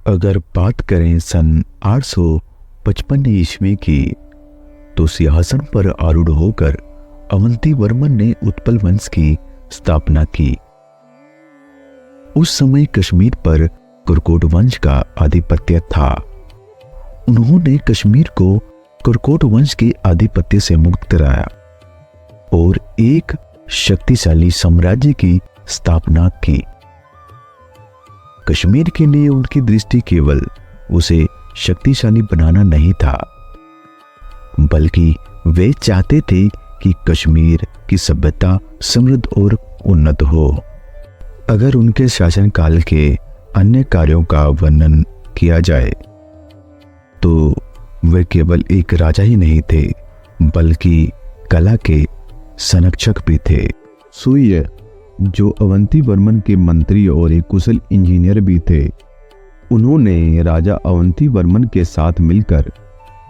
अगर बात करें सन 855 ईस्वी की, तो सिंहासन पर आरूढ़ होकर अवंती वर्मन ने उत्पल वंश की स्थापना की। उस समय कश्मीर पर कुरकोट वंश का आधिपत्य था। उन्होंने कश्मीर को कुरकोट वंश के आधिपत्य से मुक्त कराया और एक शक्तिशाली साम्राज्य की स्थापना की। कश्मीर के लिए उनकी दृष्टि केवल उसे शक्तिशाली बनाना नहीं था, बल्कि वे चाहते थे कि कश्मीर की सभ्यता समृद्ध और उन्नत हो। अगर उनके शासनकाल के अन्य कार्यों का वर्णन किया जाए तो वे केवल एक राजा ही नहीं थे, बल्कि कला के संरक्षक भी थे। सूर्य, जो अवंती वर्मन के मंत्री और एक कुशल इंजीनियर भी थे, उन्होंने राजा अवंती वर्मन के साथ मिलकर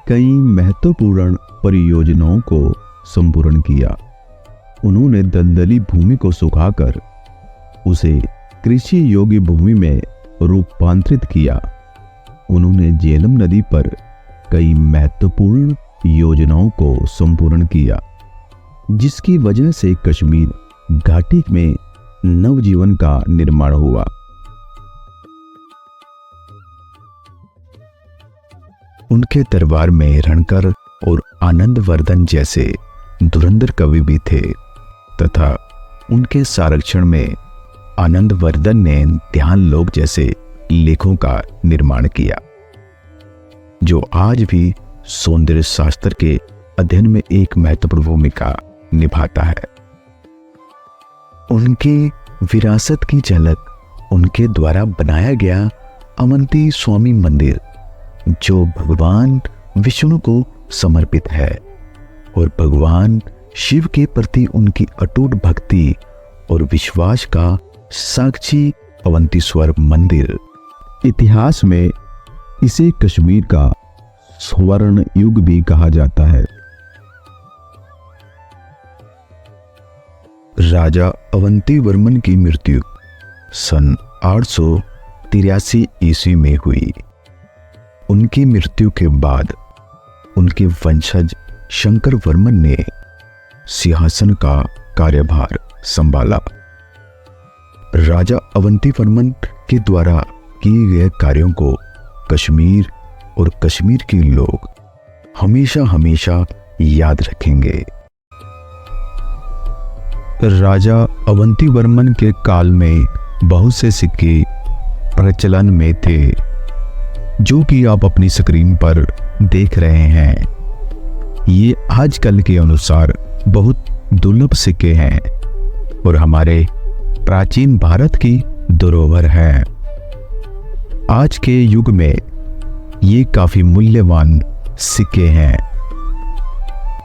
कई महत्वपूर्ण परियोजनाओं को संपूर्ण किया। उन्होंने दलदली भूमि को सुखाकर उसे कृषि योग्य भूमि में रूपांतरित किया। उन्होंने झेलम नदी पर कई महत्वपूर्ण योजनाओं को संपूर्ण किया, जिसकी वजह से कश्मीर घाटी में नवजीवन का निर्माण हुआ। उनके दरबार में रणकर और आनंदवर्धन जैसे धुरंधर कवि भी थे तथा उनके संरक्षण में आनंदवर्धन ने ध्यान लोक जैसे लेखों का निर्माण किया, जो आज भी सौंदर्य शास्त्र के अध्ययन में एक महत्वपूर्ण भूमिका निभाता है। उनकी विरासत की झलक उनके द्वारा बनाया गया अवंती स्वामी मंदिर, जो भगवान विष्णु को समर्पित है और भगवान शिव के प्रति उनकी अटूट भक्ति और विश्वास का साक्षी अवंतीश्वर मंदिर। इतिहास में इसे कश्मीर का स्वर्ण युग भी कहा जाता है। राजा अवंती वर्मन की मृत्यु सन 883 ईस्वी में हुई। उनकी मृत्यु के बाद उनके वंशज शंकर वर्मन ने सिंहासन का कार्यभार संभाला। राजा अवंती वर्मन के द्वारा किए गए कार्यों को कश्मीर और कश्मीर के लोग हमेशा हमेशा याद रखेंगे। राजा अवंती वर्मन के काल में बहुत से सिक्के प्रचलन में थे, जो कि आप अपनी स्क्रीन पर देख रहे हैं। ये आजकल के अनुसार बहुत दुर्लभ सिक्के हैं और हमारे प्राचीन भारत की धरोहर है। आज के युग में ये काफी मूल्यवान सिक्के हैं।